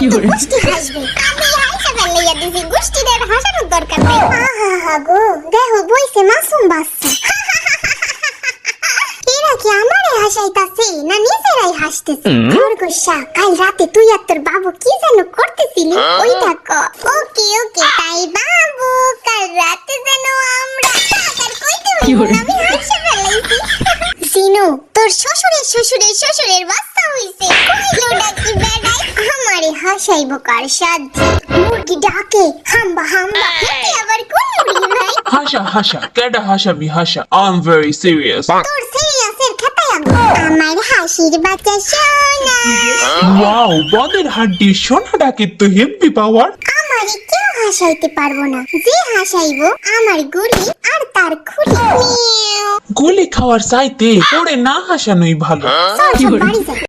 গোষ্ঠী হাসবে। আমি হাসা ফেলাইয়া দিছি, গোষ্ঠীদের হাসানোর দরকার নেই। আহা গো, দেখো বইছে মাসুম বাচ্চা। এরা কি আমারে হাসাইতাছে না নিজেরাই হাসতেছে? খরগোশা, কাল রাতে তুই আর তোর বাবু কি যেন করতেছিলি, ওইটা ক। ওকে ওকে, তাই বাবু কাল রাতে যেন আমরা আর কইতে হইব না, আমি হাসা ফেলাইছি। জিনু, তোর শ্বশুরের শ্বশুরের শ্বশুরের বাচ্চা হইছে, কইলো নাকি বেড়াই আমারে হাসাইব কার সাথে? মুরগি ডাকে হাম্বা হাম্বা, হেঁটে আবার কোন মুরগি ভাই? হাসা হাসা কেডা হাসাবি হাসা, আই এম ভেরি সিরিয়াস। তোর সিরিয়াসের খাতায় আমার হাসির বাচ্চা সোনা। ওয়াও, বদের হাড্ডির সোনা ডাকে তো হেভি পাওয়ার। আমারে কেউ হাসাইতে পারবো না, যে হাসাইবো আমার গুলি আর তার খুলি। গুলি খাওয়ার চাইতে ওরে না হাসানোই ভালো। চল সব বাড়ি যাই।